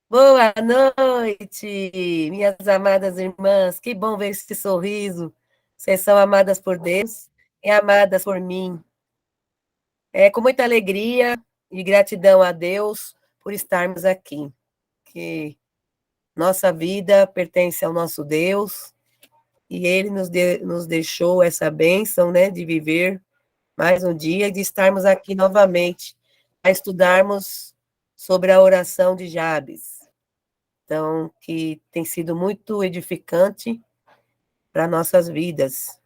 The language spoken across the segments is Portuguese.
Boa noite, minhas amadas irmãs. Que bom ver esse sorriso. Vocês são amadas por Deus e amadas por mim. É com muita alegria e gratidão a Deus por estarmos aqui. Que nossa vida pertence ao nosso Deus e Ele nos deixou essa bênção, né, de viver mais um dia e de estarmos aqui novamente a estudarmos sobre a oração de Jabes. Então, que tem sido muito edificante para nossas vidas.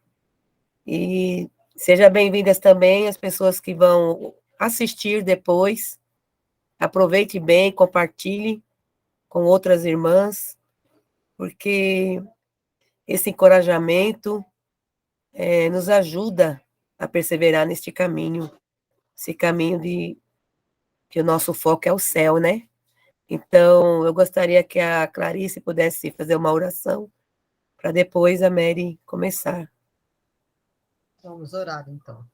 E sejam bem-vindas também as pessoas que vão assistir depois. Aproveite bem, compartilhe com outras irmãs, porque esse encorajamento nos ajuda a perseverar neste caminho, esse caminho de que o nosso foco é o céu, né? Então, eu gostaria que a Clarice pudesse fazer uma oração para depois a Mary começar. Vamos orar, então.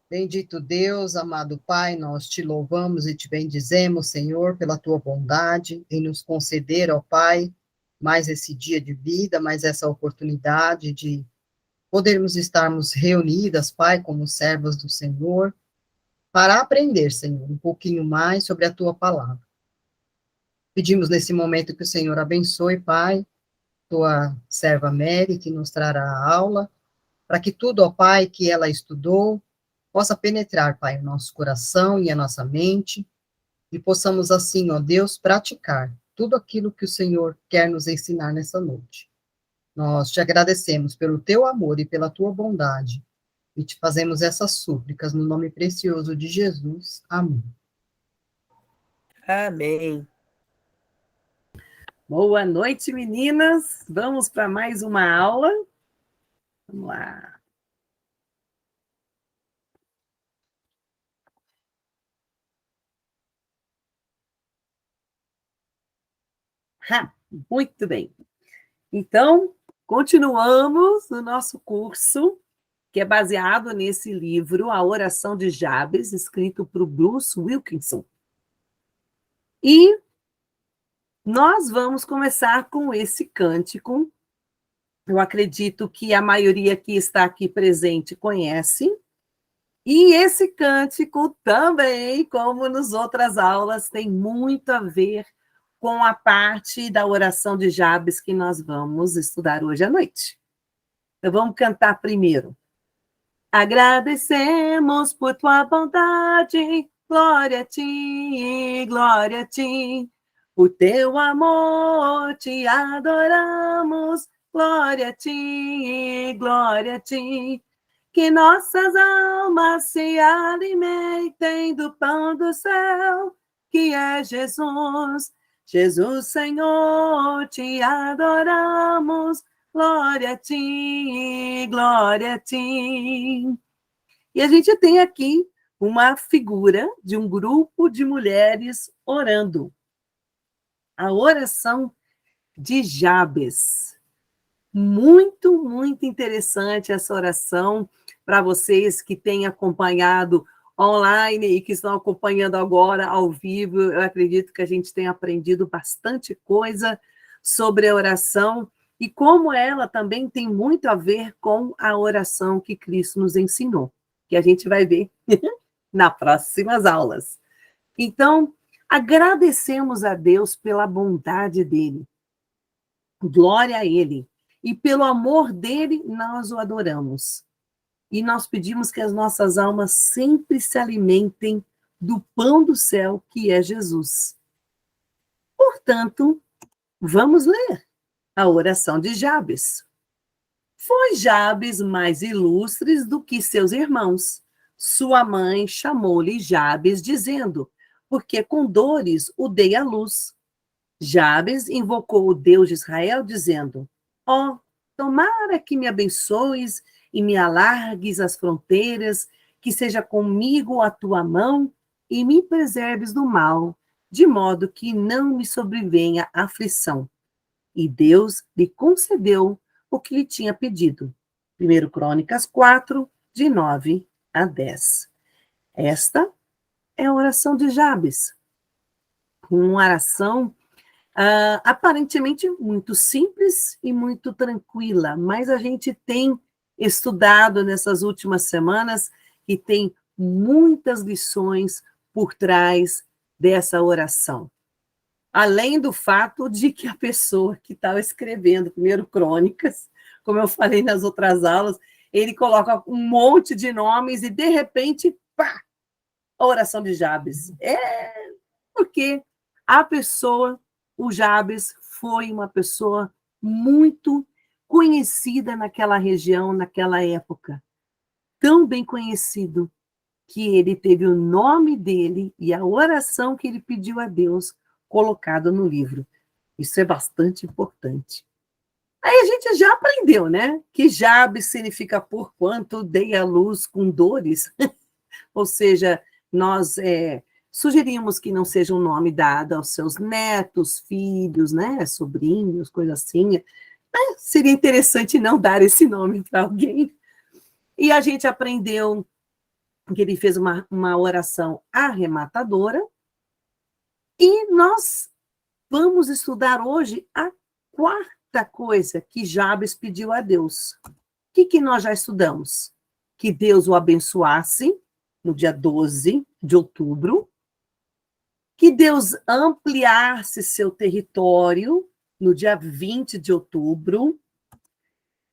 Bendito Deus, amado Pai, nós te louvamos e te bendizemos, Senhor, pela tua bondade em nos conceder, ó Pai, mais esse dia de vida, mais essa oportunidade de podermos estarmos reunidas, Pai, como servas do Senhor, para aprender, Senhor, um pouquinho mais sobre a tua palavra. Pedimos nesse momento que o Senhor abençoe, Pai, tua serva Mary, que nos trará a aula, para que tudo, ó Pai, que ela estudou, possa penetrar, Pai, o nosso coração e a nossa mente, e possamos assim, ó Deus, praticar tudo aquilo que o Senhor quer nos ensinar nessa noite. Nós te agradecemos pelo teu amor e pela tua bondade, e te fazemos essas súplicas no nome precioso de Jesus. Amém. Amém. Boa noite, meninas. Vamos para mais uma aula. Vamos lá. Muito bem. Então, continuamos no nosso curso, que é baseado nesse livro, A Oração de Jabes, escrito por Bruce Wilkinson. E nós vamos começar com esse cântico. Eu acredito que a maioria que está aqui presente conhece. E esse cântico também, como nas outras aulas, tem muito a ver com a parte da oração de Jabes que nós vamos estudar hoje à noite. Então, vamos cantar primeiro. Agradecemos por tua bondade, glória a ti, por teu amor te adoramos, glória a ti, que nossas almas se alimentem do pão do céu, que é Jesus. Jesus, Senhor, te adoramos, glória a ti, glória a ti. E a gente tem aqui uma figura de um grupo de mulheres orando. A oração de Jabes. Muito, muito interessante essa oração para vocês que têm acompanhado online e que estão acompanhando agora ao vivo. Eu acredito que a gente tem aprendido bastante coisa sobre a oração e como ela também tem muito a ver com a oração que Cristo nos ensinou, que a gente vai ver nas próximas aulas. Então, agradecemos a Deus pela bondade dele. Glória a ele. E pelo amor dele, nós o adoramos. E nós pedimos que as nossas almas sempre se alimentem do pão do céu, que é Jesus. Portanto, vamos ler a oração de Jabes. Foi Jabes mais ilustre do que seus irmãos. Sua mãe chamou-lhe Jabes, dizendo, porque com dores o dei à luz. Jabes invocou o Deus de Israel, dizendo, ó, tomara que me abençoes e me alargues as fronteiras, que seja comigo a tua mão e me preserves do mal, de modo que não me sobrevenha aflição. E Deus lhe concedeu o que lhe tinha pedido. 1 Crônicas 4, de 9 a 10. Esta é a oração de Jabes. uma oração aparentemente muito simples e muito tranquila, mas a gente tem estudado nessas últimas semanas e tem muitas lições por trás dessa oração. Além do fato de que a pessoa que estava escrevendo primeiro Crônicas, como eu falei nas outras aulas, ele coloca um monte de nomes e, de repente, pá, a oração de Jabes. Porque a pessoa, o Jabes, foi uma pessoa muito conhecida naquela região, naquela época. Tão bem conhecido que ele teve o nome dele e a oração que ele pediu a Deus colocado no livro. Isso é bastante importante. Aí a gente já aprendeu, né? Que Jabes significa por quanto dei a luz com dores. Ou seja, nós sugerimos que não seja um nome dado aos seus netos, filhos, né? Sobrinhos, coisa assim. Seria interessante não dar esse nome para alguém. E a gente aprendeu que ele fez uma oração arrematadora. E nós vamos estudar hoje a quarta coisa que Jabes pediu a Deus. O que nós já estudamos? Que Deus o abençoasse no dia 12 de outubro, que Deus ampliasse seu território no dia 20 de outubro,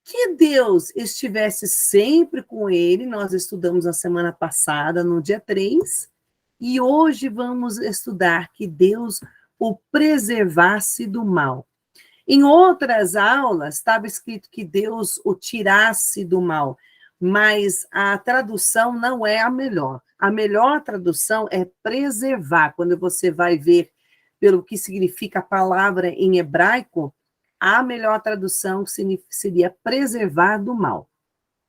que Deus estivesse sempre com ele, nós estudamos na semana passada, no dia 3, e hoje vamos estudar que Deus o preservasse do mal. Em outras aulas, estava escrito que Deus o tirasse do mal, mas a tradução não é a melhor. A melhor tradução é preservar. Quando você vai ver pelo que significa a palavra em hebraico, a melhor tradução seria preservar do mal.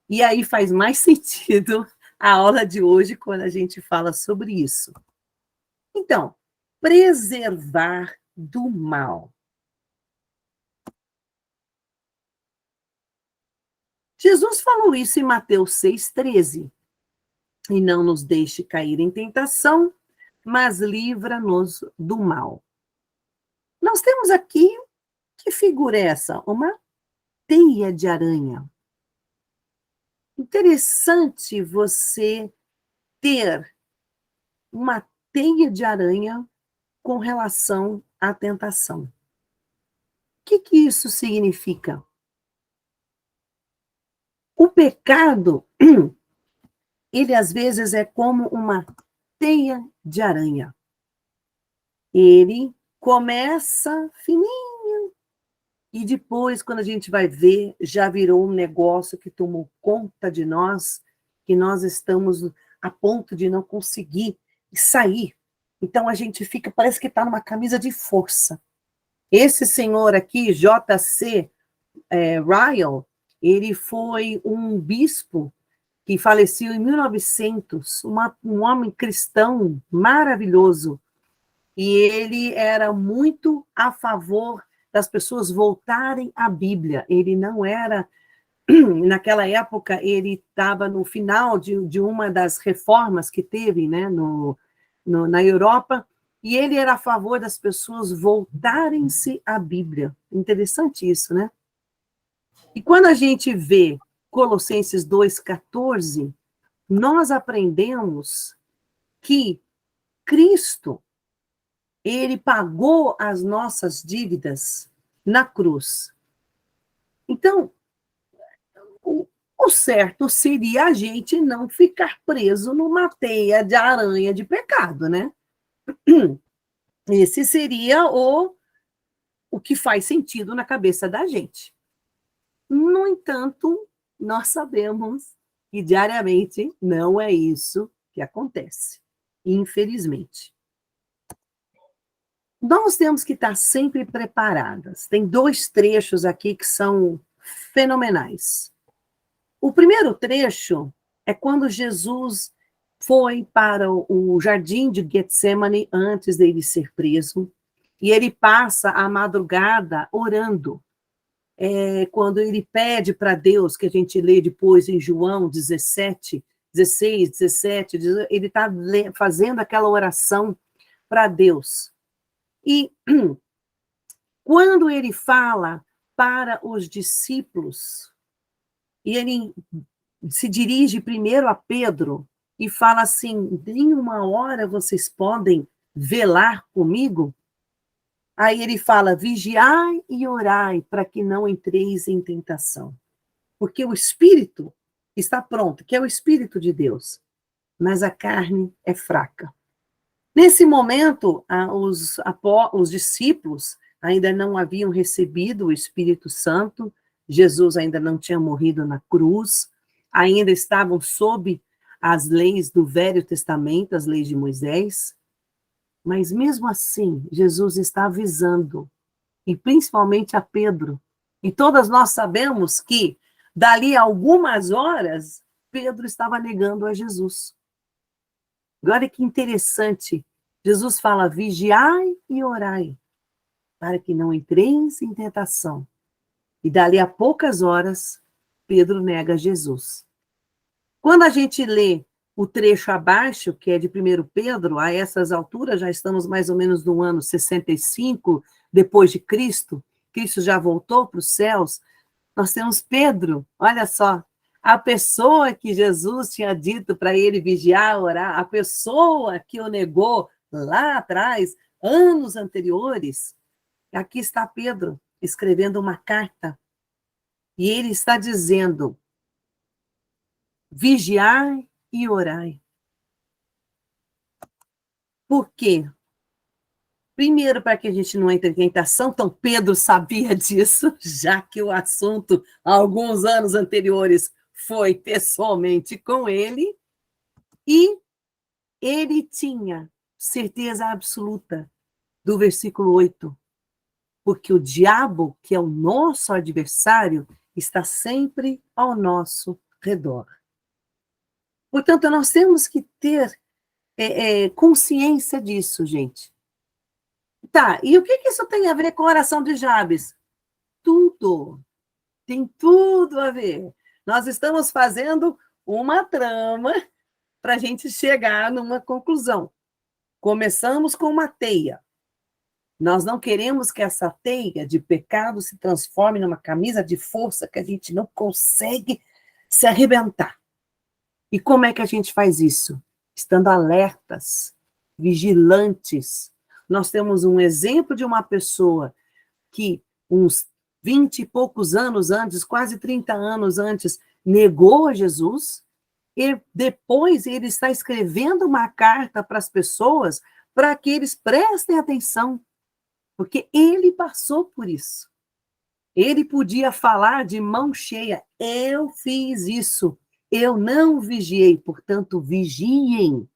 E aí faz mais sentido a aula de hoje quando a gente fala sobre isso. Então, preservar do mal. Jesus falou isso em Mateus 6,13. E não nos deixe cair em tentação, mas livra-nos do mal. Nós temos aqui, que figura é essa? Uma teia de aranha. Interessante você ter uma teia de aranha com relação à tentação. O que isso significa? O pecado, ele às vezes é como uma teia de aranha. Ele começa fininho e depois, quando a gente vai ver, já virou um negócio que tomou conta de nós, que nós estamos a ponto de não conseguir sair. Então a gente fica, parece que está numa camisa de força. Esse senhor aqui, J.C. Ryle, ele foi um bispo que faleceu em 1900, um homem cristão maravilhoso. E ele era muito a favor das pessoas voltarem à Bíblia. Ele não era, naquela época, ele estava no final de uma das reformas que teve, né, na Europa, e ele era a favor das pessoas voltarem-se à Bíblia. Interessante isso, né? E quando a gente vê Colossenses 2,14, nós aprendemos que Cristo, ele pagou as nossas dívidas na cruz. Então, o certo seria a gente não ficar preso numa teia de aranha de pecado, né? Esse seria o que faz sentido na cabeça da gente. No entanto, nós sabemos que diariamente não é isso que acontece, infelizmente. Nós temos que estar sempre preparadas. Tem 2 trechos aqui que são fenomenais. O primeiro trecho é quando Jesus foi para o jardim de Getsemane antes dele ser preso, e ele passa a madrugada orando. Quando ele pede para Deus, que a gente lê depois em João 16, 17, ele está fazendo aquela oração para Deus. E quando ele fala para os discípulos, e ele se dirige primeiro a Pedro e fala assim: em uma hora vocês podem velar comigo? Aí ele fala: vigiai e orai para que não entreis em tentação. Porque o espírito está pronto, que é o Espírito de Deus, mas a carne é fraca. Nesse momento, os discípulos ainda não haviam recebido o Espírito Santo, Jesus ainda não tinha morrido na cruz, ainda estavam sob as leis do Velho Testamento, as leis de Moisés, mas mesmo assim, Jesus está avisando, e principalmente a Pedro, e todas nós sabemos que, dali a algumas horas, Pedro estava negando a Jesus. Olha que interessante. Jesus fala: vigiai e orai, para que não entreis em tentação. E dali a poucas horas, Pedro nega Jesus. Quando a gente lê o trecho abaixo, que é de 1 Pedro, a essas alturas, já estamos mais ou menos no ano 65 depois de Cristo, Cristo já voltou para os céus, nós temos Pedro, olha só, a pessoa que Jesus tinha dito para ele vigiar, orar, a pessoa que o negou lá atrás, anos anteriores, aqui está Pedro escrevendo uma carta, e ele está dizendo: vigiai e orai. Por quê? Primeiro, para que a gente não entre em tentação, então Pedro sabia disso, já que o assunto, há alguns anos anteriores, foi pessoalmente com ele, e ele tinha certeza absoluta do versículo 8, porque o diabo, que é o nosso adversário, está sempre ao nosso redor. Portanto, nós temos que ter consciência disso, gente. Tá, e o que isso tem a ver com a oração de Jabes? Tudo. Tem tudo a ver. Nós estamos fazendo uma trama para a gente chegar numa conclusão. Começamos com uma teia. Nós não queremos que essa teia de pecado se transforme numa camisa de força que a gente não consegue se arrebentar. E como é que a gente faz isso? Estando alertas, vigilantes. Nós temos um exemplo de uma pessoa que, uns 20 e poucos anos antes, quase 30 anos antes, negou a Jesus, e depois ele está escrevendo uma carta para as pessoas para que eles prestem atenção, porque ele passou por isso. Ele podia falar de mão cheia: eu fiz isso, eu não vigiei, portanto, vigiem.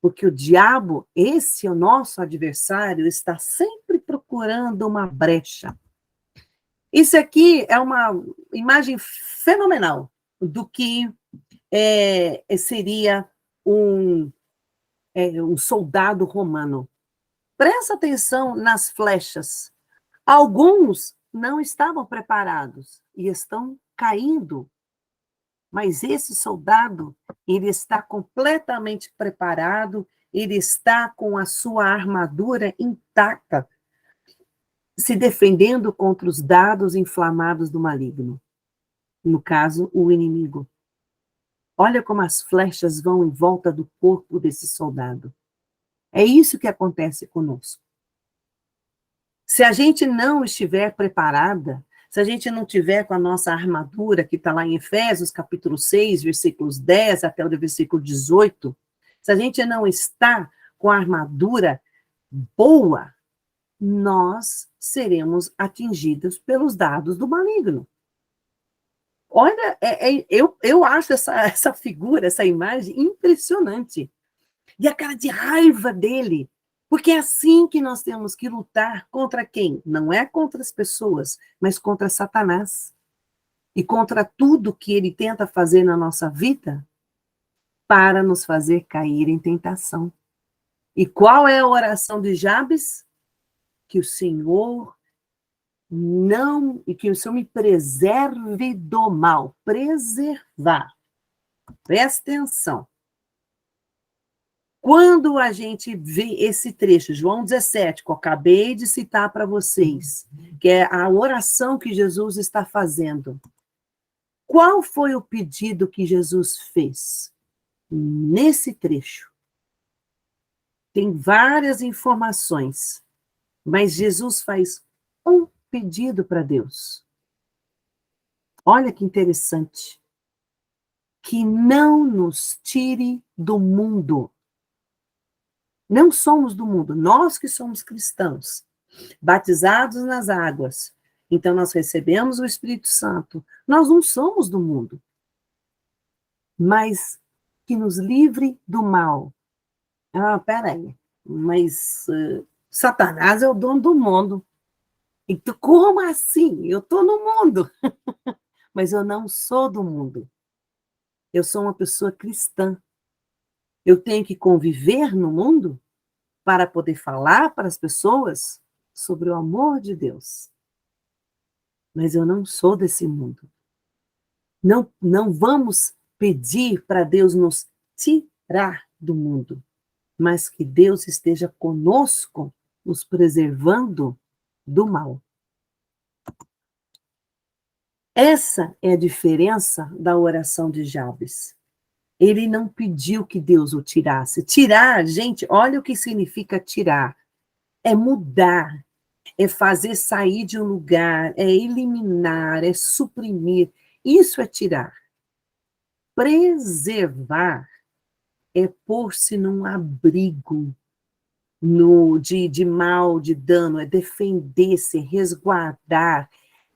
Porque o diabo, esse é o nosso adversário, está sempre procurando uma brecha. Isso aqui é uma imagem fenomenal do que seria um soldado romano. Presta atenção nas flechas. Alguns não estavam preparados e estão caindo. Mas esse soldado, ele está completamente preparado, ele está com a sua armadura intacta, se defendendo contra os dardos inflamados do maligno. No caso, o inimigo. Olha como as flechas vão em volta do corpo desse soldado. É isso que acontece conosco. Se a gente não estiver preparada, se a gente não tiver com a nossa armadura, que está lá em Efésios, capítulo 6, versículos 10 até o versículo 18, se a gente não está com a armadura boa, nós seremos atingidos pelos dardos do maligno. Olha, eu acho essa figura, essa imagem impressionante. E a cara de raiva dele. Porque é assim que nós temos que lutar contra quem? Não é contra as pessoas, mas contra Satanás. E contra tudo que ele tenta fazer na nossa vida para nos fazer cair em tentação. E qual é a oração de Jabes? Que o Senhor que o Senhor me preserve do mal. Preservar. Presta atenção. Quando a gente vê esse trecho, João 17, que eu acabei de citar para vocês, que é a oração que Jesus está fazendo, qual foi o pedido que Jesus fez? Nesse trecho, tem várias informações, mas Jesus faz um pedido para Deus. Olha que interessante. Que não nos tire do mundo. Não somos do mundo, nós que somos cristãos, batizados nas águas. Então nós recebemos o Espírito Santo. Nós não somos do mundo, mas que nos livre do mal. Ah, peraí, mas Satanás é o dono do mundo. Então, como assim? Eu estou no mundo, mas eu não sou do mundo. Eu sou uma pessoa cristã. Eu tenho que conviver no mundo para poder falar para as pessoas sobre o amor de Deus. Mas eu não sou desse mundo. Não vamos pedir para Deus nos tirar do mundo, mas que Deus esteja conosco, nos preservando do mal. Essa é a diferença da oração de Jabes. Ele não pediu que Deus o tirasse. Tirar, gente, olha o que significa tirar. É mudar, é fazer sair de um lugar, é eliminar, é suprimir. Isso é tirar. Preservar é pôr-se num abrigo de mal, de dano, é defender-se, resguardar,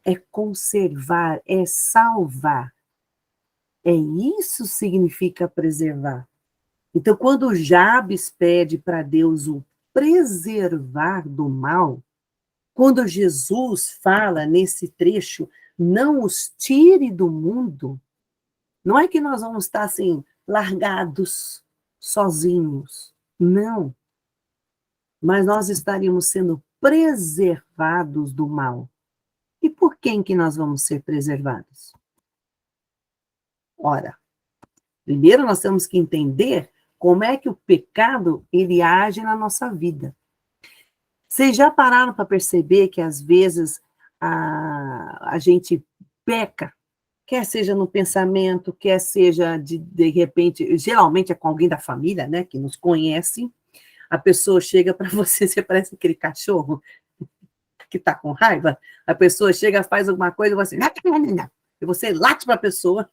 é conservar, é salvar. É isso que significa preservar. Então, quando Jabes pede para Deus o preservar do mal, quando Jesus fala nesse trecho, não os tire do mundo, não é que nós vamos estar assim, largados, sozinhos. Não. Mas nós estaríamos sendo preservados do mal. E por quem que nós vamos ser preservados? Ora, primeiro nós temos que entender como é que o pecado ele age na nossa vida. Vocês já pararam para perceber que às vezes a gente peca, quer seja no pensamento, quer seja de repente, geralmente é com alguém da família, né, que nos conhece, a pessoa chega para você, você parece aquele cachorro que está com raiva, a pessoa chega, faz alguma coisa, e você, e você late para a pessoa,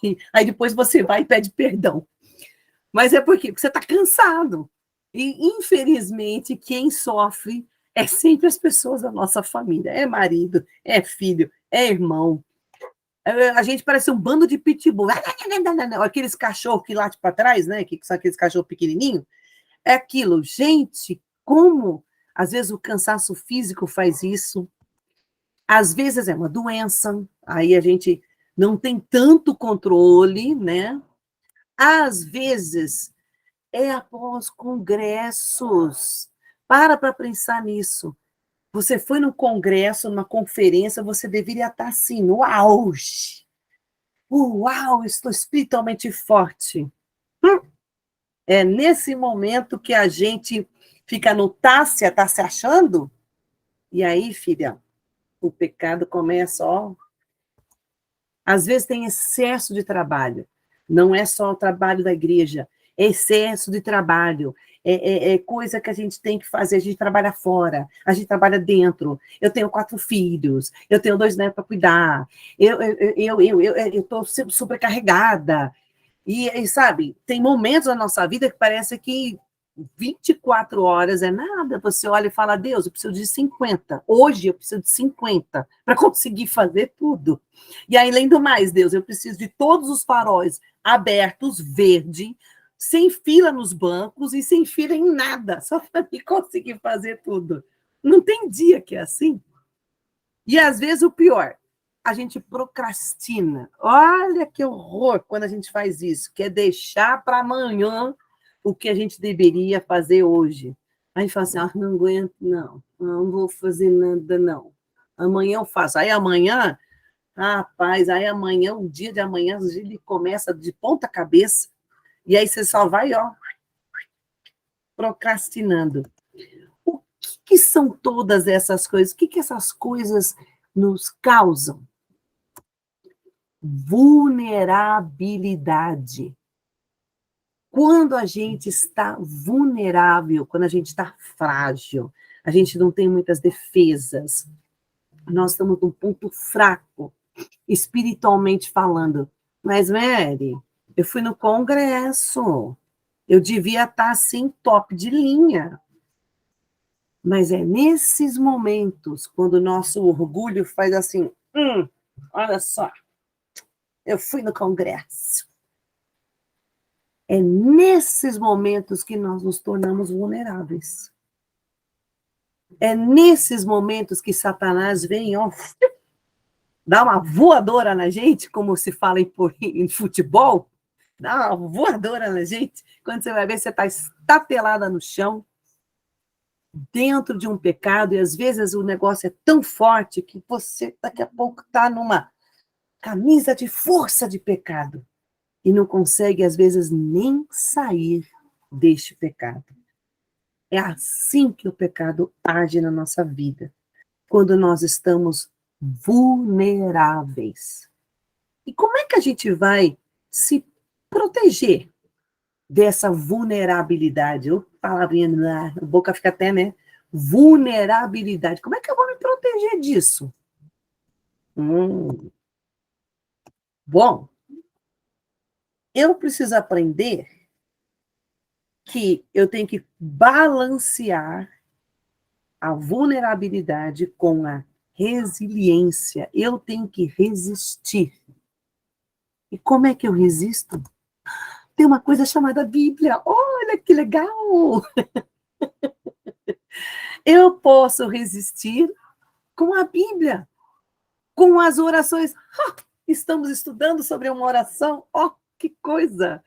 e aí depois você vai e pede perdão. Mas é porque você está cansado. E, infelizmente, quem sofre é sempre as pessoas da nossa família. É marido, é filho, é irmão. A gente parece um bando de pitbull. Aqueles cachorros que latem para trás, né? Que são aqueles cachorros pequenininhos. É aquilo. Gente, como às vezes o cansaço físico faz isso. Às vezes é uma doença. Aí a gente não tem tanto controle, né? Às vezes é após congressos. Para pensar nisso. Você foi num congresso, numa conferência, você deveria estar assim, no auge. Uau, estou espiritualmente forte. É nesse momento que a gente fica no tá se achando, e aí, filha, o pecado começa, ó. Às vezes tem excesso de trabalho. Não é só o trabalho da igreja, é excesso de trabalho. É coisa que a gente tem que fazer, a gente trabalha fora, a gente trabalha dentro. Eu tenho 4 filhos, eu tenho 2 netos para cuidar, eu estou sobrecarregada. E, sabe, tem momentos na nossa vida que parece que 24 horas é nada. Você olha e fala, Deus, eu preciso de 50. Hoje eu preciso de 50 para conseguir fazer tudo. E aí, além do mais, Deus, eu preciso de todos os faróis abertos, verde, sem fila nos bancos e sem fila em nada, só para me conseguir fazer tudo. Não tem dia que é assim. E, às vezes, o pior, a gente procrastina. Olha que horror quando a gente faz isso, que é deixar para amanhã o que a gente deveria fazer hoje. Aí fala assim, não aguento, não vou fazer nada, não. Amanhã eu faço. Aí amanhã, rapaz, o dia de amanhã, ele começa de ponta cabeça, e aí você só vai, ó, procrastinando. O que são todas essas coisas? O que essas coisas nos causam? Vulnerabilidade. Quando a gente está vulnerável, quando a gente está frágil, a gente não tem muitas defesas, nós estamos num ponto fraco, espiritualmente falando. Mas, Mary, eu fui no congresso, eu devia estar assim, top de linha. Mas é nesses momentos, quando o nosso orgulho faz assim, olha só, eu fui no congresso. É nesses momentos que nós nos tornamos vulneráveis. É nesses momentos que Satanás vem, ó, dá uma voadora na gente, como se fala em futebol, dá uma voadora na gente, quando você vai ver, você está estatelada no chão, dentro de um pecado, e às vezes o negócio é tão forte que você daqui a pouco está numa camisa de força de pecado e não consegue, às vezes, nem sair deste pecado. É assim que o pecado age na nossa vida, quando nós estamos vulneráveis. E como é que a gente vai se proteger dessa vulnerabilidade? Eu palavrinha na boca fica até, né? Vulnerabilidade. Como é que eu vou me proteger disso? Bom, eu preciso aprender que eu tenho que balancear a vulnerabilidade com a resiliência. Eu tenho que resistir. E como é que eu resisto? Tem uma coisa chamada Bíblia. Olha que legal! Eu posso resistir com a Bíblia, com as orações. Estamos estudando sobre uma oração. Que coisa!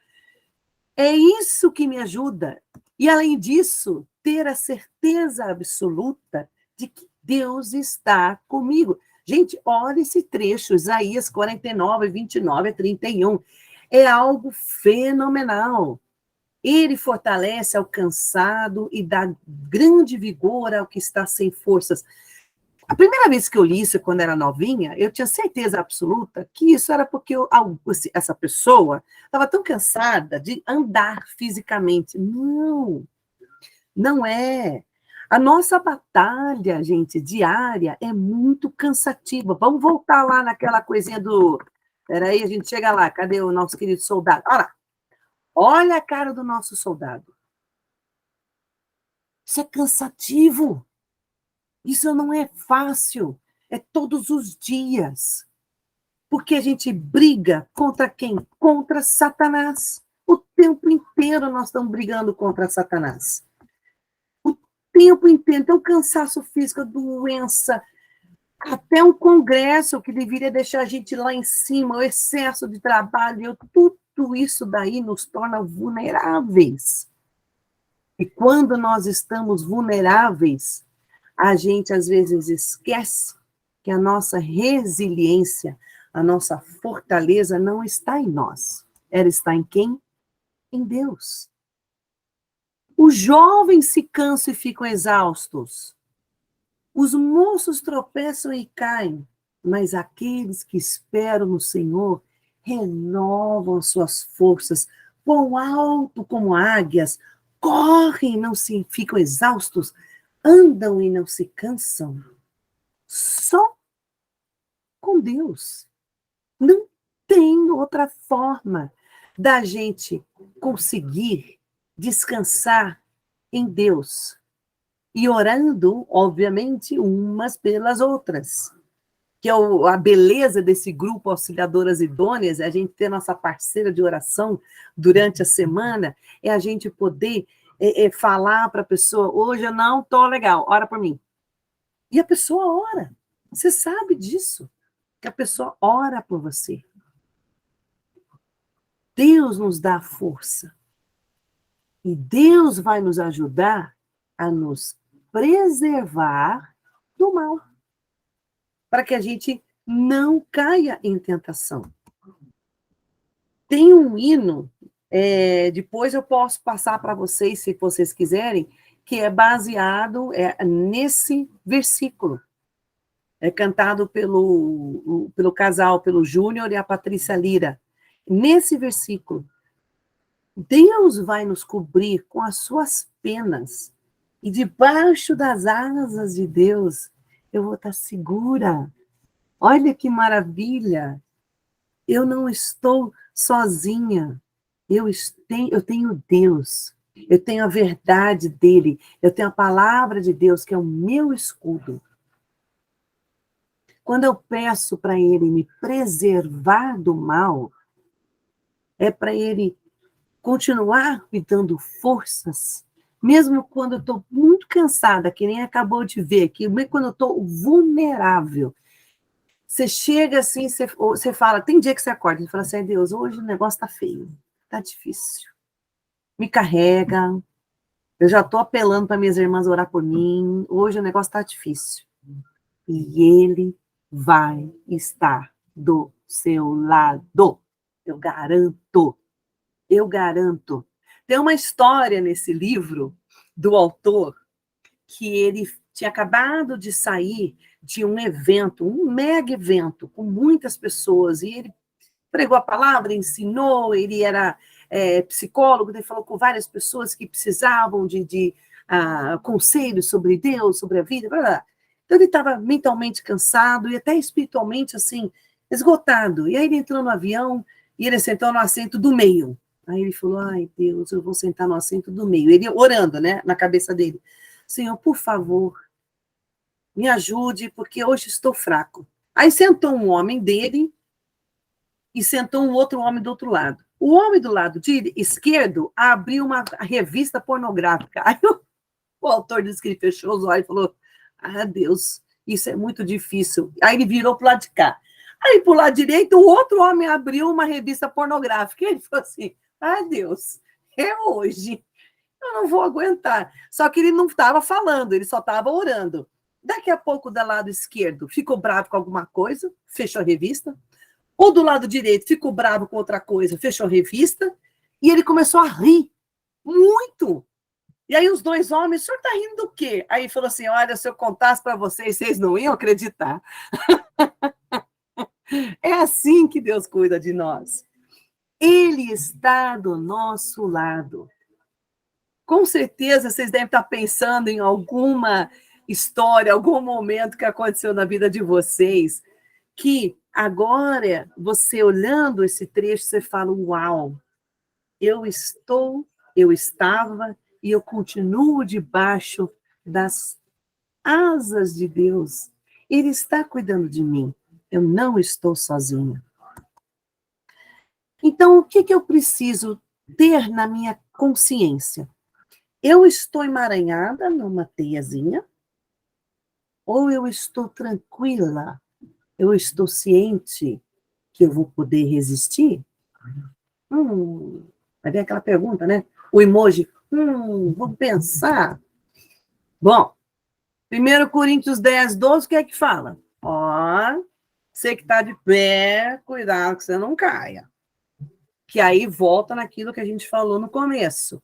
É isso que me ajuda. E, além disso, ter a certeza absoluta de que Deus está comigo. Gente, olha esse trecho, Isaías 49, 29 a 31. É algo fenomenal. Ele fortalece ao cansado e dá grande vigor ao que está sem forças. A primeira vez que eu li isso, quando era novinha, eu tinha certeza absoluta que isso era porque essa pessoa estava tão cansada de andar fisicamente. Não, não é. A nossa batalha, gente, diária, é muito cansativa. Vamos voltar lá naquela coisinha do... Peraí, a gente chega lá. Cadê o nosso querido soldado? Olha lá. Olha a cara do nosso soldado. Isso é cansativo. Isso não é fácil, é todos os dias. Porque a gente briga contra quem? Contra Satanás. O tempo inteiro nós estamos brigando contra Satanás. O tempo inteiro. Então, cansaço físico, doença, até um congresso que deveria deixar a gente lá em cima, o excesso de trabalho, tudo isso daí nos torna vulneráveis. E quando nós estamos vulneráveis, a gente às vezes esquece que a nossa resiliência, a nossa fortaleza não está em nós. Ela está em quem? Em Deus. Os jovens se cansam e ficam exaustos. Os moços tropeçam e caem. Mas aqueles que esperam no Senhor renovam suas forças, voam alto como águias, correm e não se ficam exaustos, andam e não se cansam. Só com Deus. Não tem outra forma da gente conseguir descansar em Deus. E orando, obviamente, umas pelas outras. Que é a beleza desse grupo Auxiliadoras Idôneas, é a gente ter nossa parceira de oração durante a semana, é a gente poder falar para a pessoa, hoje eu não estou legal, ora por mim. E a pessoa ora. Você sabe disso, que a pessoa ora por você. Deus nos dá força. E Deus vai nos ajudar a nos preservar do mal, para que a gente não caia em tentação. Tem um hino Depois eu posso passar para vocês, se vocês quiserem, que é baseado nesse versículo. É cantado pelo casal, pelo Júnior e a Patrícia Lira. Nesse versículo, Deus vai nos cobrir com as suas penas, e debaixo das asas de Deus, eu vou estar segura. Olha que maravilha! Eu não estou sozinha. Eu tenho Deus. Eu tenho a verdade dele. Eu tenho a palavra de Deus, que é o meu escudo. Quando eu peço para ele me preservar do mal, é para ele continuar me dando forças, mesmo quando eu estou muito cansada, que nem acabou de ver aqui, mesmo quando eu estou vulnerável. Você chega assim, você fala, tem dia que você acorda e fala assim, Deus, hoje o negócio está feio, está difícil. Me carrega, eu já estou apelando para minhas irmãs orar por mim, hoje o negócio está difícil. E ele vai estar do seu lado. Eu garanto. Eu garanto. Tem uma história nesse livro do autor que ele tinha acabado de sair de um evento, um mega evento, com muitas pessoas, e ele pregou a palavra, ensinou, ele era psicólogo, ele falou com várias pessoas que precisavam de conselhos sobre Deus, sobre a vida, blá, blá. Então ele estava mentalmente cansado e até espiritualmente, assim, esgotado. E aí ele entrou no avião e ele sentou no assento do meio. Aí ele falou, ai Deus, eu vou sentar no assento do meio. Ele orando, né, na cabeça dele. Senhor, por favor, me ajude, porque hoje estou fraco. Aí sentou um homem dele e sentou um outro homem do outro lado. O homem do lado esquerdo abriu uma revista pornográfica. Aí o autor disse que ele fechou os olhos e falou, Deus, isso é muito difícil. Aí ele virou para o lado de cá. Aí, para o lado direito, o outro homem abriu uma revista pornográfica. E ele falou assim, Deus, é hoje. Eu não vou aguentar. Só que ele não estava falando, ele só estava orando. Daqui a pouco, do lado esquerdo, ficou bravo com alguma coisa, fechou a revista. Ou do lado direito, ficou bravo com outra coisa, fechou a revista. E ele começou a rir muito. E aí os dois homens, o senhor está rindo do quê? Aí ele falou assim, olha, se eu contasse para vocês, vocês não iam acreditar. É assim que Deus cuida de nós. Ele está do nosso lado. Com certeza vocês devem estar pensando em alguma história, algum momento que aconteceu na vida de vocês, que agora, você olhando esse trecho, você fala, uau, eu estava e eu continuo debaixo das asas de Deus. Ele está cuidando de mim. Eu não estou sozinha. Então, o que eu preciso ter na minha consciência? Eu estou emaranhada numa teiazinha? Ou eu estou tranquila? Eu estou ciente que eu vou poder resistir? Vai ver aquela pergunta, né? O emoji, vou pensar. Bom, 1 Coríntios 10, 12, o que é que fala? Você que está de pé, cuidado que você não caia. Que aí volta naquilo que a gente falou no começo.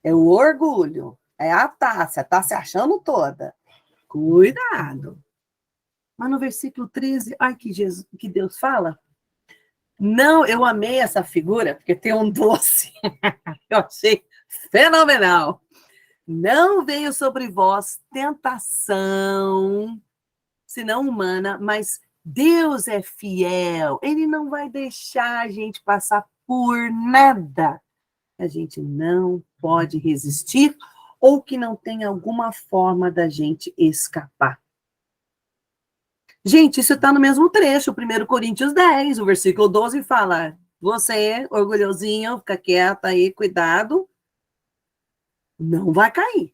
É o orgulho, é a Tássia, tá se achando toda. Cuidado. Mas no versículo 13, que Deus fala. Não, eu amei essa figura, porque tem um doce. Eu achei fenomenal. Não veio sobre vós tentação, senão humana, mas Deus é fiel. Ele não vai deixar a gente passar por nada. A gente não pode resistir ou que não tem alguma forma da gente escapar. Gente, isso está no mesmo trecho, 1 Coríntios 10, o versículo 12 fala, você, orgulhosinho, fica quieta aí, cuidado, não vai cair.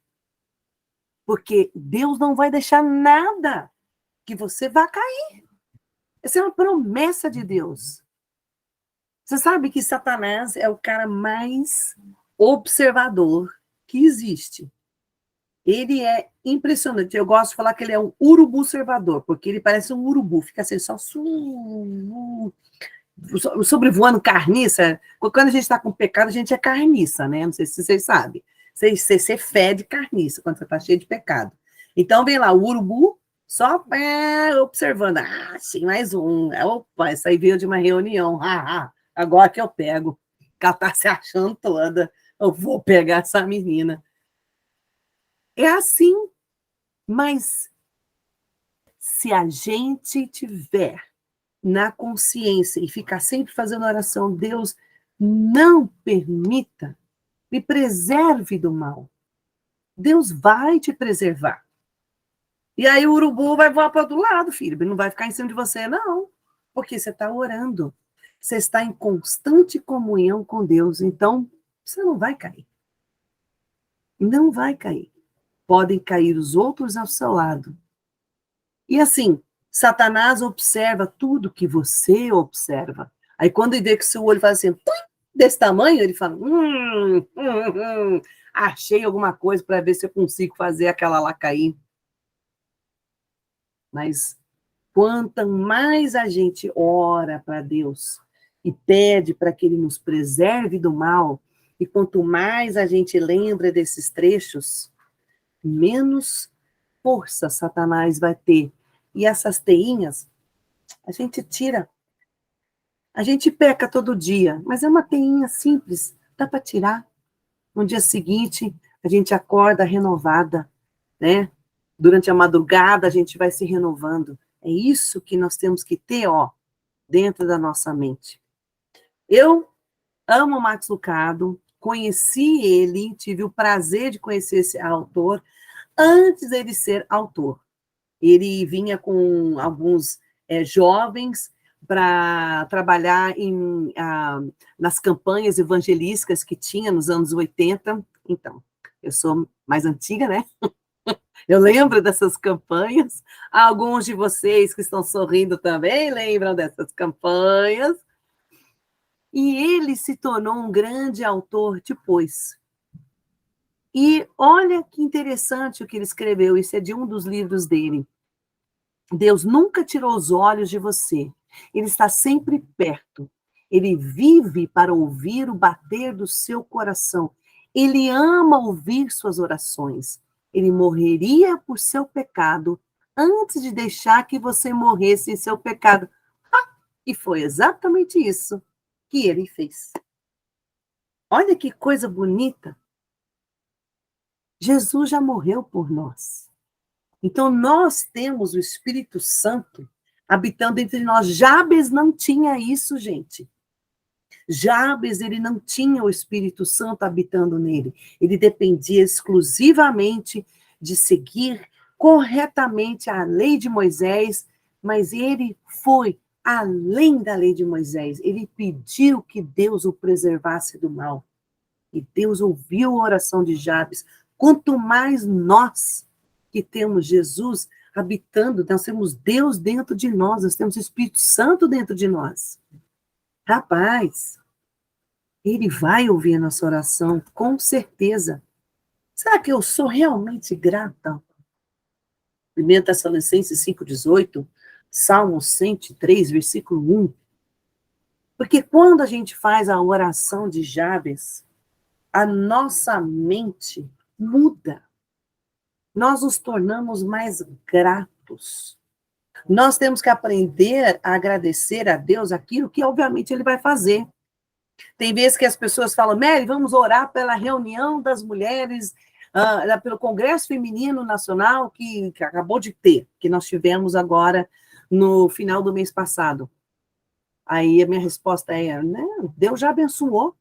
Porque Deus não vai deixar nada que você vá cair. Essa é uma promessa de Deus. Você sabe que Satanás é o cara mais observador que existe. Ele é impressionante. Eu gosto de falar que ele é um urubu observador, porque ele parece um urubu, fica assim só. sobrevoando carniça. Quando a gente está com pecado, a gente é carniça, né? Não sei se vocês sabem. Você fede carniça quando você está cheio de pecado. Então, vem lá, o urubu só observando. Ah, sim, mais um. Opa, essa aí veio de uma reunião. Agora que eu pego. Que ela está se achando toda. Eu vou pegar essa menina. É assim, mas se a gente tiver na consciência e ficar sempre fazendo oração, Deus, não permita, me preserve do mal. Deus vai te preservar. E aí o urubu vai voar para o outro lado, filho. Ele não vai ficar em cima de você, não. Porque você está orando. Você está em constante comunhão com Deus. Então, você não vai cair. Não vai cair. Podem cair os outros ao seu lado. E assim, Satanás observa tudo que você observa. Aí quando ele vê que seu olho faz assim, desse tamanho, ele fala, achei alguma coisa para ver se eu consigo fazer aquela lá cair. Mas quanto mais a gente ora para Deus e pede para que Ele nos preserve do mal, e quanto mais a gente lembra desses trechos, menos força Satanás vai ter. E essas teinhas, a gente tira. A gente peca todo dia, mas é uma teinha simples, dá para tirar. No dia seguinte, a gente acorda renovada, né? Durante a madrugada, a gente vai se renovando. É isso que nós temos que ter, ó, dentro da nossa mente. Eu amo o Max Lucado, conheci ele, tive o prazer de conhecer esse autor antes dele ser autor. Ele vinha com alguns jovens para trabalhar nas campanhas evangelísticas que tinha nos anos 80. Então, eu sou mais antiga, né? Eu lembro dessas campanhas. Alguns de vocês que estão sorrindo também lembram dessas campanhas. E ele se tornou um grande autor depois. E olha que interessante o que ele escreveu, isso é de um dos livros dele. Deus nunca tirou os olhos de você. Ele está sempre perto. Ele vive para ouvir o bater do seu coração. Ele ama ouvir suas orações. Ele morreria por seu pecado antes de deixar que você morresse em seu pecado. E foi exatamente isso que ele fez. Olha que coisa bonita. Jesus já morreu por nós. Então, nós temos o Espírito Santo habitando entre nós. Jabes não tinha isso, gente. Jabes, ele não tinha o Espírito Santo habitando nele. Ele dependia exclusivamente de seguir corretamente a lei de Moisés, mas ele foi além da lei de Moisés. Ele pediu que Deus o preservasse do mal. E Deus ouviu a oração de Jabes. Quanto mais nós que temos Jesus habitando, nós temos Deus dentro de nós temos o Espírito Santo dentro de nós. Rapaz, ele vai ouvir a nossa oração, com certeza. Será que eu sou realmente grata? 1 Tessalonicenses 5,18, Salmo 103, versículo 1. Porque quando a gente faz a oração de Jabes, a nossa mente muda. Nós nos tornamos mais gratos. Nós temos que aprender a agradecer a Deus aquilo que, obviamente, Ele vai fazer. Tem vezes que as pessoas falam, Mary, vamos orar pela reunião das mulheres, pelo Congresso Feminino Nacional que acabou de ter, que nós tivemos agora no final do mês passado. Aí a minha resposta é, não, Deus já abençoou.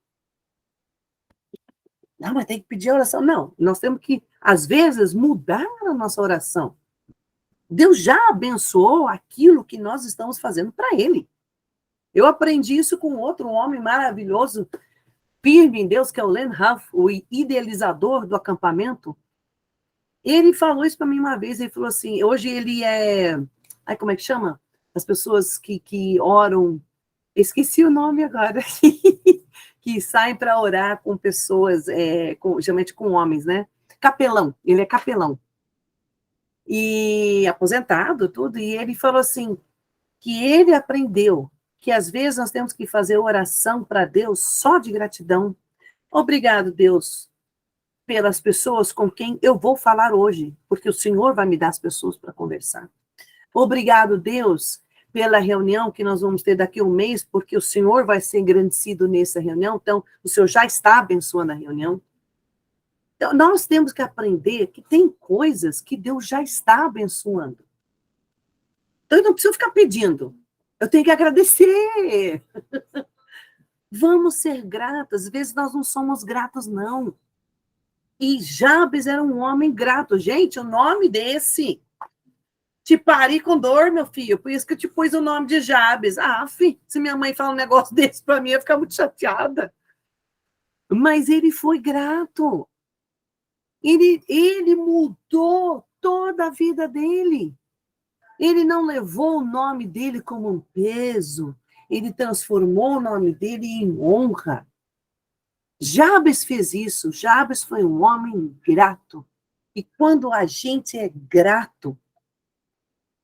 Não, mas tem que pedir a oração. Não, nós temos que, às vezes, mudar a nossa oração. Deus já abençoou aquilo que nós estamos fazendo para Ele. Eu aprendi isso com outro homem maravilhoso, firme em Deus, que é o Len Huff, o idealizador do acampamento. Ele falou isso para mim uma vez, ele falou assim, hoje ele é... Ai, como é que chama? As pessoas que oram... Esqueci o nome agora. Que saem para orar com pessoas, geralmente com homens, né? Capelão, ele é capelão. E aposentado, tudo, e ele falou assim, que ele aprendeu que às vezes nós temos que fazer oração para Deus só de gratidão. Obrigado, Deus, pelas pessoas com quem eu vou falar hoje, porque o Senhor vai me dar as pessoas para conversar. Obrigado, Deus, pela reunião que nós vamos ter daqui a um mês, porque o Senhor vai ser engrandecido nessa reunião, então o Senhor já está abençoando a reunião. Então, nós temos que aprender que tem coisas que Deus já está abençoando. Então, eu não preciso ficar pedindo. Eu tenho que agradecer. Vamos ser gratos. Às vezes nós não somos gratos, não. E Jabes era um homem grato. Gente, o nome desse. Te pari com dor, meu filho. Por isso que eu te pus o nome de Jabes. Ah, filho, se minha mãe fala um negócio desse para mim, eu ia ficar muito chateada. Mas ele foi grato. Ele mudou toda a vida dele. Ele não levou o nome dele como um peso. Ele transformou o nome dele em honra. Jabes fez isso. Jabes foi um homem grato. E quando a gente é grato,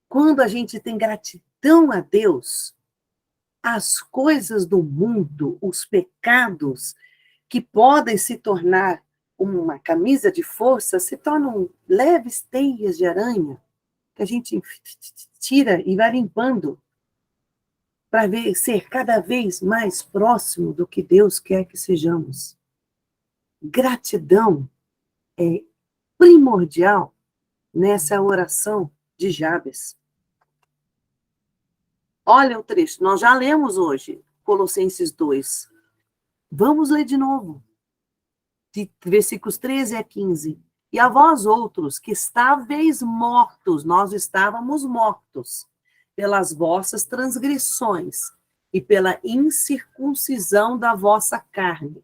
quando a gente tem gratidão a Deus, as coisas do mundo, os pecados que podem se tornar uma camisa de força, se tornam leves teias de aranha, que a gente tira e vai limpando para ser cada vez mais próximo do que Deus quer que sejamos. Gratidão é primordial nessa oração de Jabes. Olha o trecho, nós já lemos hoje, Colossenses 2. Vamos ler de novo, de versículos 13 a 15. E a vós outros, que estáveis mortos, nós estávamos mortos, pelas vossas transgressões e pela incircuncisão da vossa carne.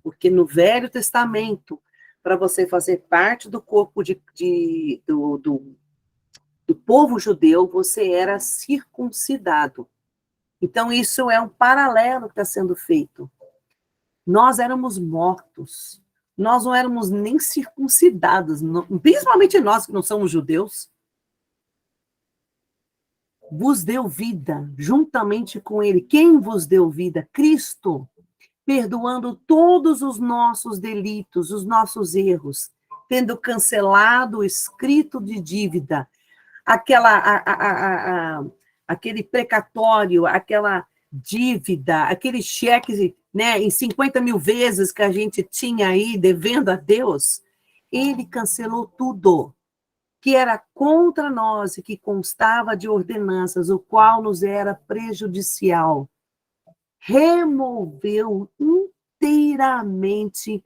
Porque no Velho Testamento, para você fazer parte do corpo do povo judeu, você era circuncidado. Então, isso é um paralelo que está sendo feito. Nós éramos mortos. Nós não éramos nem circuncidados, principalmente nós que não somos judeus. Vos deu vida, juntamente com ele. Quem vos deu vida? Cristo, perdoando todos os nossos delitos, os nossos erros, tendo cancelado o escrito de dívida, aquele precatório, aquela dívida, aquele cheque, né, em 50 mil vezes que a gente tinha aí devendo a Deus, ele cancelou tudo que era contra nós e que constava de ordenanças, o qual nos era prejudicial. Removeu inteiramente,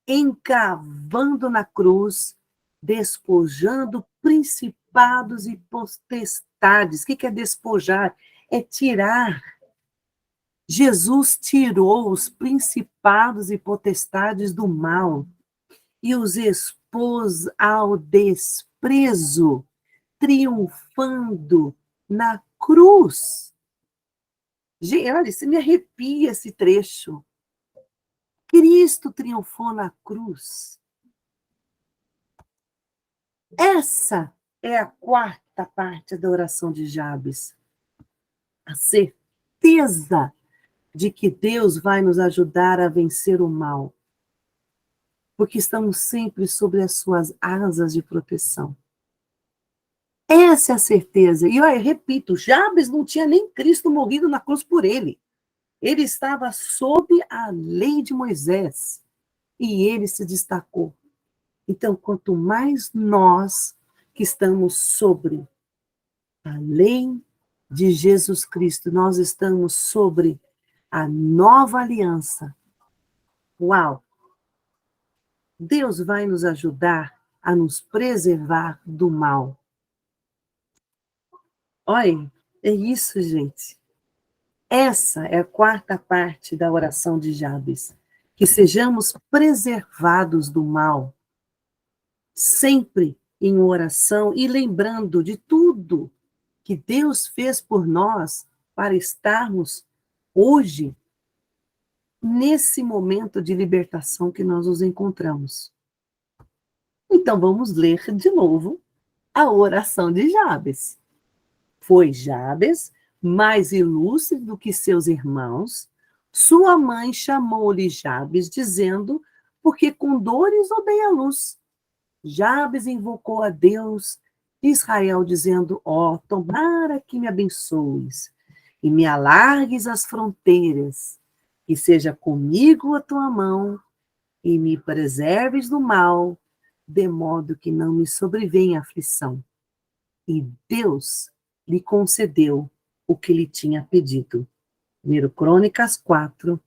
encravando na cruz, despojando principados e potestades. O que é despojar? É tirar. Jesus tirou os principados e potestades do mal e os expôs ao desprezo, triunfando na cruz. Gente, olha, isso me arrepia esse trecho. Cristo triunfou na cruz. Essa é a quarta parte da oração de Jabes. A certeza de que Deus vai nos ajudar a vencer o mal. Porque estamos sempre sobre as suas asas de proteção. Essa é a certeza. E olha, eu repito, Jabes não tinha nem Cristo morrido na cruz por ele. Ele estava sob a lei de Moisés. E ele se destacou. Então, quanto mais nós que estamos sobre a lei de Jesus Cristo, nós estamos sobre a nova aliança. Uau! Deus vai nos ajudar a nos preservar do mal. Olha, é isso, gente. Essa é a quarta parte da oração de Jabes. Que sejamos preservados do mal, sempre em oração e lembrando de tudo que Deus fez por nós para estarmos hoje nesse momento de libertação que nós nos encontramos. Então, vamos ler de novo a oração de Jabes. Foi Jabes mais ilustre do que seus irmãos, sua mãe chamou-lhe Jabes, dizendo, porque com dores odeia a luz. Jabes invocou a Deus de Israel, dizendo, tomara que me abençoes e me alargues as fronteiras, que seja comigo a tua mão e me preserves do mal, de modo que não me sobrevenha aflição. E Deus lhe concedeu o que lhe tinha pedido. 1 Crônicas 4,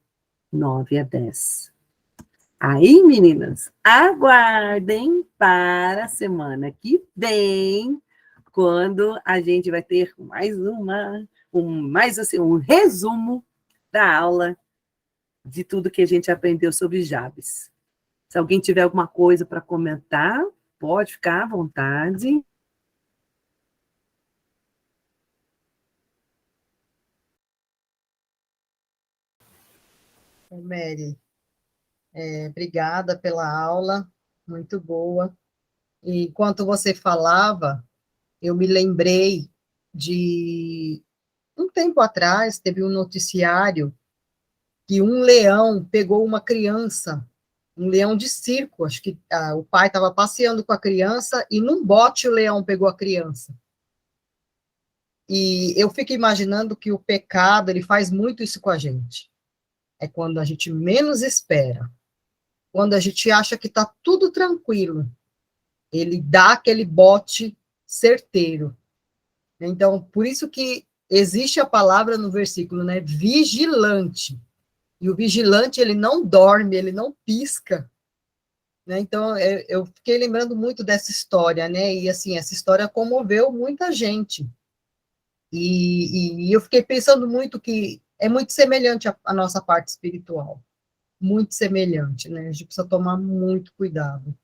9 a 10. Aí, meninas, aguardem para a semana que vem, quando a gente vai ter um resumo da aula de tudo que a gente aprendeu sobre Jabes. Se alguém tiver alguma coisa para comentar, pode ficar à vontade. Mary, obrigada pela aula, muito boa. E enquanto você falava, eu me lembrei de um tempo atrás, teve um noticiário que um leão pegou uma criança, um leão de circo, acho que o pai estava passeando com a criança e num bote o leão pegou a criança. E eu fico imaginando que o pecado, ele faz muito isso com a gente. É quando a gente menos espera, quando a gente acha que está tudo tranquilo, ele dá aquele bote certeiro. Então, por isso que existe a palavra no versículo, né? Vigilante. E o vigilante, ele não dorme, ele não pisca. Né? Então, eu fiquei lembrando muito dessa história, né? E, assim, essa história comoveu muita gente. E eu fiquei pensando muito que é muito semelhante à nossa parte espiritual. Muito semelhante, né? A gente precisa tomar muito cuidado.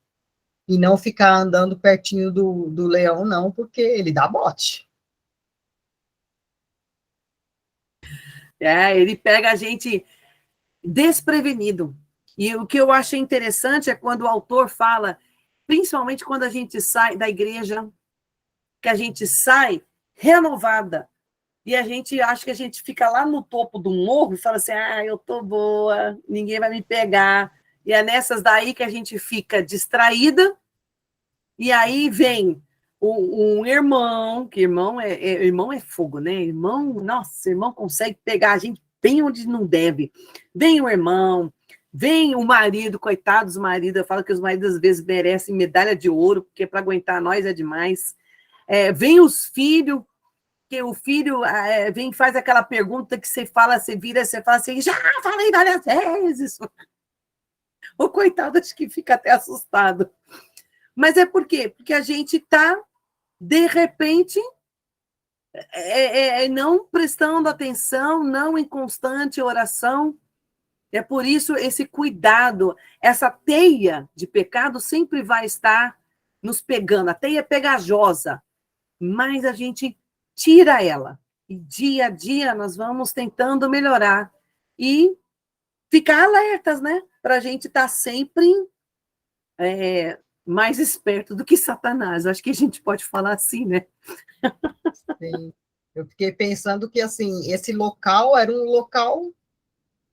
E não ficar andando pertinho do leão, não, porque ele dá bote. Ele pega a gente desprevenido. E o que eu achei interessante é quando o autor fala, principalmente quando a gente sai da igreja, que a gente sai renovada, e a gente acha que a gente fica lá no topo do morro e fala assim, eu tô boa, ninguém vai me pegar. E é nessas daí que a gente fica distraída, e aí vem um irmão, que irmão é fogo, né? Irmão consegue pegar a gente bem onde não deve. Vem o irmão, vem o marido, coitado dos maridos, eu falo que os maridos às vezes merecem medalha de ouro, porque para aguentar nós é demais. Vem os filhos, que o filho vem e faz aquela pergunta que você fala, você vira, você fala assim, já falei várias vezes. O coitado acho que fica até assustado. Mas é por quê? Porque a gente está, de repente, não prestando atenção, não em constante oração. É por isso esse cuidado, essa teia de pecado sempre vai estar nos pegando. A teia é pegajosa, mas a gente tira ela. E dia a dia nós vamos tentando melhorar. E ficar alertas, né? Para a gente estar sempre mais esperto do que Satanás. Acho que a gente pode falar assim, né? Sim. Eu fiquei pensando que, assim, esse local era um local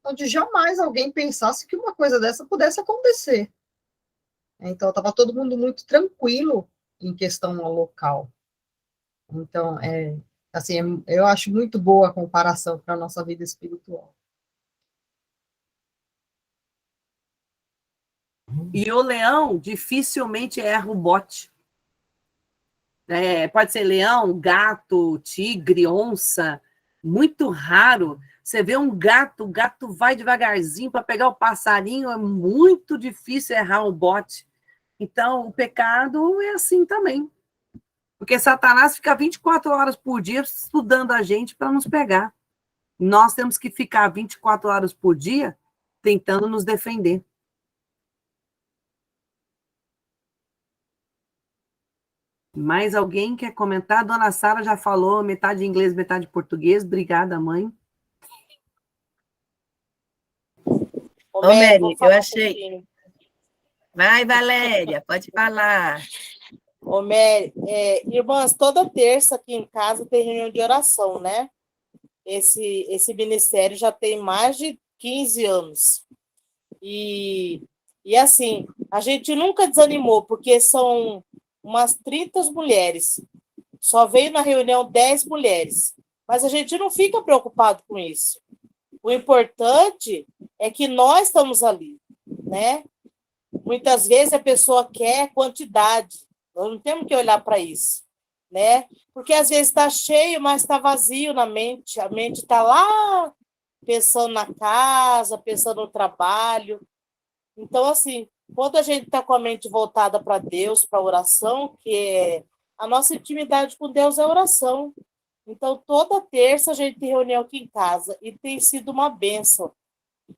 onde jamais alguém pensasse que uma coisa dessa pudesse acontecer. Então, estava todo mundo muito tranquilo em questão ao local. Então, assim, eu acho muito boa a comparação para a nossa vida espiritual. E o leão dificilmente erra o bote. Pode ser leão, gato, tigre, onça, muito raro. Você vê um gato, o gato vai devagarzinho para pegar o passarinho, é muito difícil errar o bote. Então, o pecado é assim também. Porque Satanás fica 24 horas por dia estudando a gente para nos pegar. Nós temos que ficar 24 horas por dia tentando nos defender. Mais alguém quer comentar? Dona Sara já falou metade inglês, metade português. Obrigada, mãe. Ô, Mary, eu achei... Vai, Valéria, pode falar. Ô, Mary, irmãs, toda terça aqui em casa tem reunião de oração, né? esse ministério já tem mais de 15 anos. E assim, a gente nunca desanimou, porque são umas 30 mulheres. Só veio na reunião 10 mulheres. Mas a gente não fica preocupado com isso. O importante é que nós estamos ali, né? Muitas vezes a pessoa quer quantidade. Nós não temos que olhar para isso, né? Porque às vezes está cheio, mas está vazio na mente. A mente está lá pensando na casa, pensando no trabalho. Então, assim, quando a gente está com a mente voltada para Deus, para a oração, que é a nossa intimidade com Deus é oração. Então, toda terça a gente tem reunião aqui em casa e tem sido uma bênção.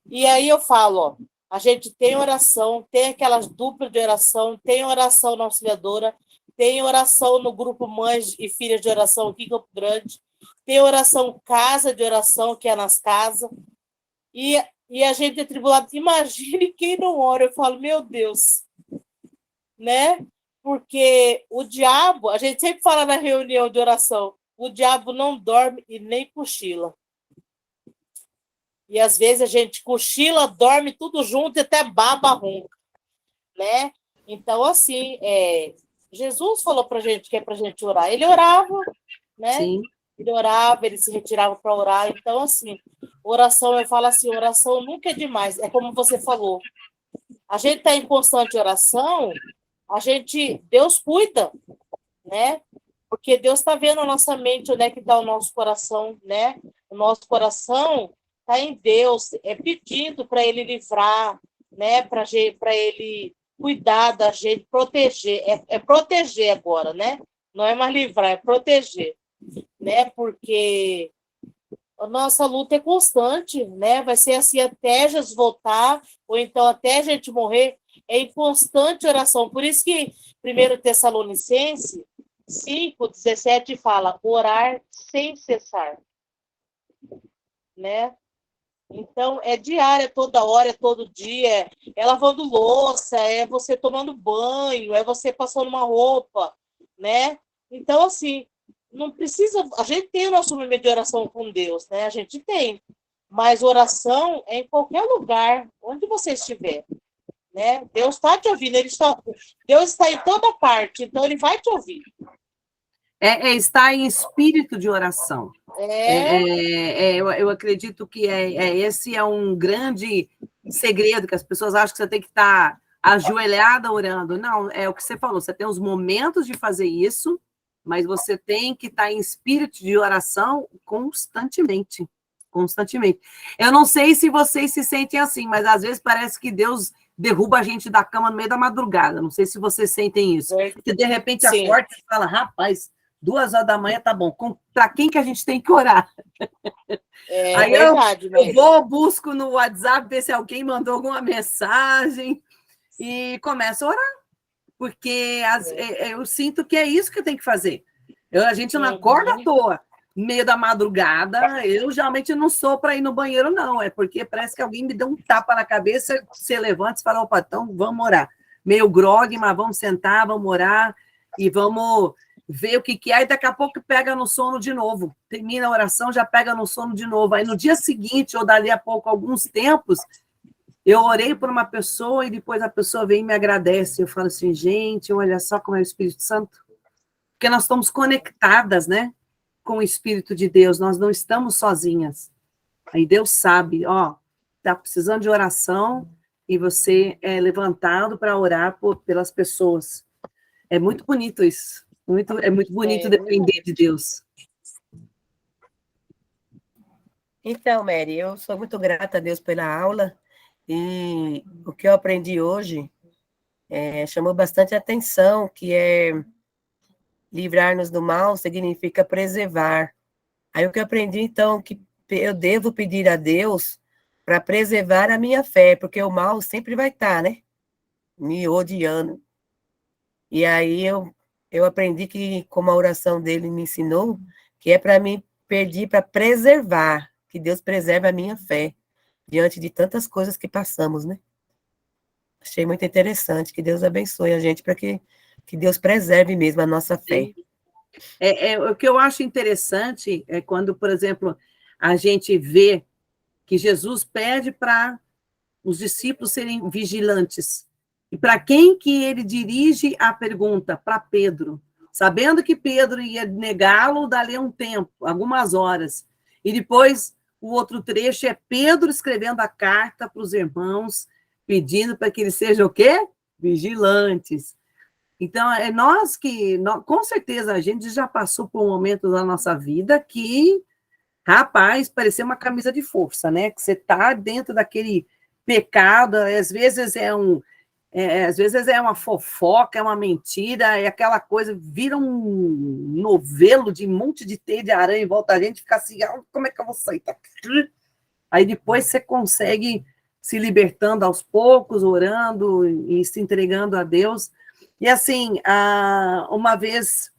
E aí eu falo, ó, a gente tem oração, tem aquelas duplas de oração, tem oração na auxiliadora, tem oração no grupo Mães e Filhas de Oração aqui em Campo Grande, tem oração casa de oração, que é nas casas, e a gente é tribulado. Imagine quem não ora. Eu falo, meu Deus, né? Porque o diabo, a gente sempre fala na reunião de oração, o diabo não dorme e nem cochila. E às vezes a gente cochila, dorme tudo junto e até baba ronca, né? Então, assim, Jesus falou pra gente que é pra gente orar. Ele orava, né? Sim. Ele orava, ele se retirava para orar. Então, assim, oração, eu falo assim, oração nunca é demais. É como você falou. A gente está em constante oração, Deus cuida, né? Porque Deus está vendo a nossa mente, onde é que está o nosso coração, né? O nosso coração está em Deus, pedindo para Ele livrar, né? Para Ele cuidar da gente, proteger. É proteger agora, né? Não é mais livrar, é proteger, né? Porque a nossa luta é constante, né? Vai ser assim até Jesus voltar, ou então até a gente morrer, é em constante oração. Por isso que 1 Tessalonicenses 5:17 fala, orar sem cessar, né? Então, é diária, toda hora, é todo dia, é lavando louça, é você tomando banho, é você passando uma roupa, né? Então, assim, não precisa... A gente tem o nosso momento de oração com Deus, né? A gente tem. Mas oração é em qualquer lugar, onde você estiver, né? Deus está te ouvindo, Deus está em toda parte, então Ele vai te ouvir. Estar em espírito de oração. Eu acredito que esse é um grande segredo, que as pessoas acham que você tem que estar ajoelhada orando. Não, é o que você falou, você tem os momentos de fazer isso, mas você tem que estar em espírito de oração constantemente. Constantemente. Eu não sei se vocês se sentem assim, mas às vezes parece que Deus derruba a gente da cama no meio da madrugada. Não sei se vocês sentem isso. Que de repente acorda e fala, rapaz, 2h da manhã, tá bom. Para quem que a gente tem que orar? Aí verdade, eu vou, busco no WhatsApp, ver se alguém mandou alguma mensagem e começo a orar. Porque eu sinto que é isso que eu tenho que fazer. A gente não acorda à toa. No meio da madrugada, eu geralmente não sou para ir no banheiro, não. É porque parece que alguém me deu um tapa na cabeça, você levanta e fala, opa, então vamos orar. Meio grogue, mas vamos sentar, vamos orar e vamos ver o que é, e daqui a pouco pega no sono de novo. Termina a oração, já pega no sono de novo. Aí no dia seguinte, ou dali a pouco, alguns tempos, eu orei por uma pessoa e depois a pessoa vem e me agradece. Eu falo assim, gente, olha só como é o Espírito Santo. Porque nós estamos conectadas, né, com o Espírito de Deus, nós não estamos sozinhas. Aí Deus sabe, ó, tá precisando de oração e você é levantado para orar pelas pessoas. É muito bonito isso. É muito bonito depender de Deus. Então, Mary, eu sou muito grata a Deus pela aula e o que eu aprendi hoje chamou bastante atenção, que é livrar-nos do mal significa preservar. Aí o que eu aprendi, então, que eu devo pedir a Deus para preservar a minha fé, porque o mal sempre vai estar, né? Me odiando. E aí eu aprendi que, como a oração dele me ensinou, que é para mim pedir para preservar, que Deus preserve a minha fé, diante de tantas coisas que passamos, né? Achei muito interessante, que Deus abençoe a gente para que Deus preserve mesmo a nossa fé. O que eu acho interessante é quando, por exemplo, a gente vê que Jesus pede para os discípulos serem vigilantes. E para quem que ele dirige a pergunta? Para Pedro. Sabendo que Pedro ia negá-lo dali a um tempo, algumas horas. E depois, o outro trecho é Pedro escrevendo a carta para os irmãos, pedindo para que eles sejam o quê? Vigilantes. Então, é nós que, com certeza, a gente já passou por um momento da nossa vida que, rapaz, parecia uma camisa de força, né? Que você está dentro daquele pecado, às vezes é uma fofoca, é uma mentira, é aquela coisa, vira um novelo de um monte de teia de aranha em volta da gente, fica assim, como é que eu vou sair? Aí depois você consegue se libertando aos poucos, orando e se entregando a Deus. E assim, uma vez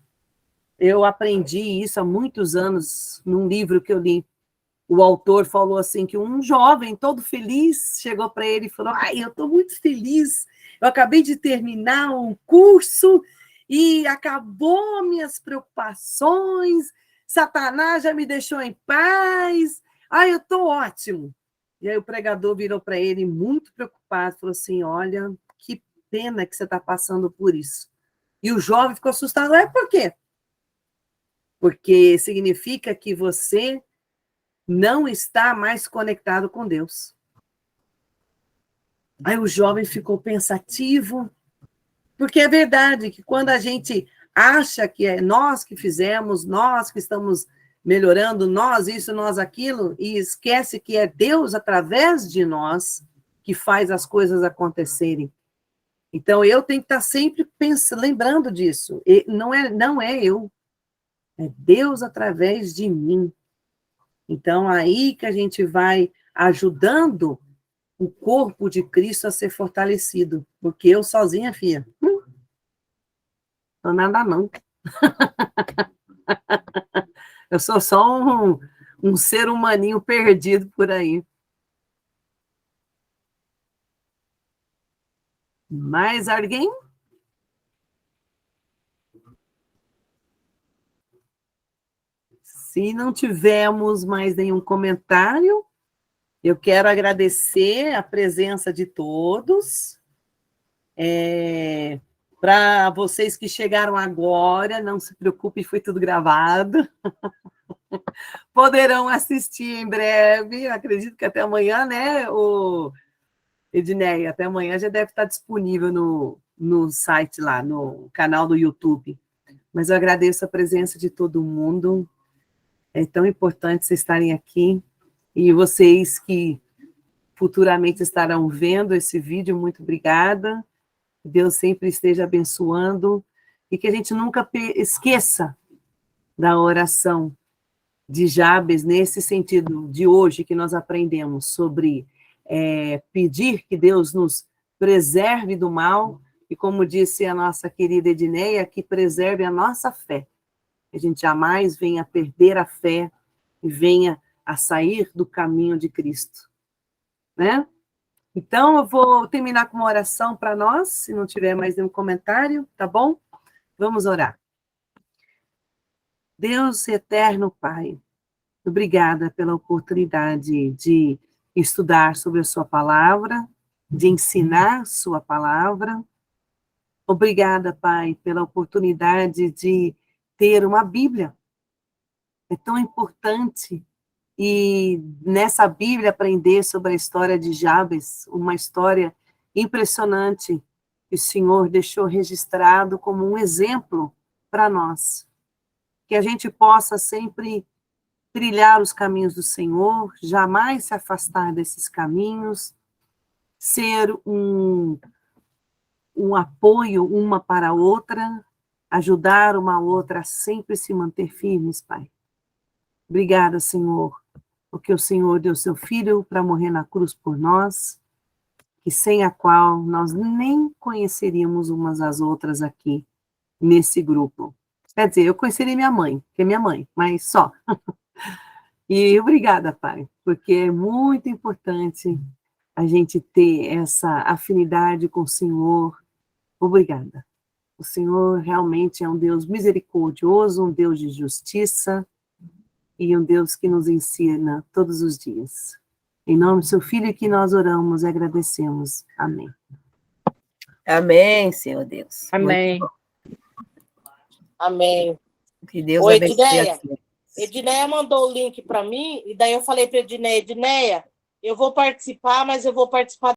eu aprendi isso há muitos anos, num livro que eu li. O autor falou assim, que um jovem todo feliz chegou para ele e falou, eu estou muito feliz, eu acabei de terminar um curso e acabou minhas preocupações, Satanás já me deixou em paz, eu estou ótimo. E aí o pregador virou para ele muito preocupado, falou assim, olha, que pena que você está passando por isso. E o jovem ficou assustado, por quê? Porque significa que você não está mais conectado com Deus. Aí o jovem ficou pensativo, porque é verdade que quando a gente acha que é nós que fizemos, nós que estamos melhorando, nós isso, nós aquilo, e esquece que é Deus através de nós que faz as coisas acontecerem. Então eu tenho que estar sempre lembrando disso. E não é eu, é Deus através de mim. Então, aí que a gente vai ajudando o corpo de Cristo a ser fortalecido. Porque eu sozinha, filha, não nada não. Eu sou só um ser humaninho perdido por aí. Mais alguém? Se não tivermos mais nenhum comentário, eu quero agradecer a presença de todos. Para vocês que chegaram agora, não se preocupe, foi tudo gravado. Poderão assistir em breve, acredito que até amanhã, né, Edneia? Até amanhã já deve estar disponível no site lá, no canal do YouTube. Mas eu agradeço a presença de todo mundo. É tão importante vocês estarem aqui. E vocês que futuramente estarão vendo esse vídeo, muito obrigada. Deus sempre esteja abençoando. E que a gente nunca esqueça da oração de Jabes, nesse sentido de hoje que nós aprendemos sobre pedir que Deus nos preserve do mal, e como disse a nossa querida Edneia, que preserve a nossa fé. Que a gente jamais venha perder a fé e venha a sair do caminho de Cristo. Né? Então, eu vou terminar com uma oração para nós, se não tiver mais nenhum comentário, tá bom? Vamos orar. Deus eterno Pai, obrigada pela oportunidade de estudar sobre a sua palavra, de ensinar sua palavra. Obrigada, Pai, pela oportunidade de ter uma Bíblia. É tão importante. E nessa Bíblia aprender sobre a história de Jabes, uma história impressionante que o Senhor deixou registrado como um exemplo para nós. Que a gente possa sempre trilhar os caminhos do Senhor, jamais se afastar desses caminhos, ser um apoio uma para a outra, ajudar uma a outra a sempre se manter firmes, Pai. Obrigada, Senhor, porque o Senhor deu seu Filho para morrer na cruz por nós, e sem a qual nós nem conheceríamos umas às outras aqui, nesse grupo. Quer dizer, eu conheceria minha mãe, que é minha mãe, mas só. E obrigada, Pai, porque é muito importante a gente ter essa afinidade com o Senhor. Obrigada. O Senhor realmente é um Deus misericordioso, um Deus de justiça, e um Deus que nos ensina todos os dias. Em nome do seu Filho que nós oramos e agradecemos. Amém. Amém, Senhor Deus. Amém. Muito Amém. bom. Que Deus Oi, abençoe Edneia. a senhora. Edneia mandou o link para mim, e daí eu falei para Edneia, eu vou participar, mas eu vou participar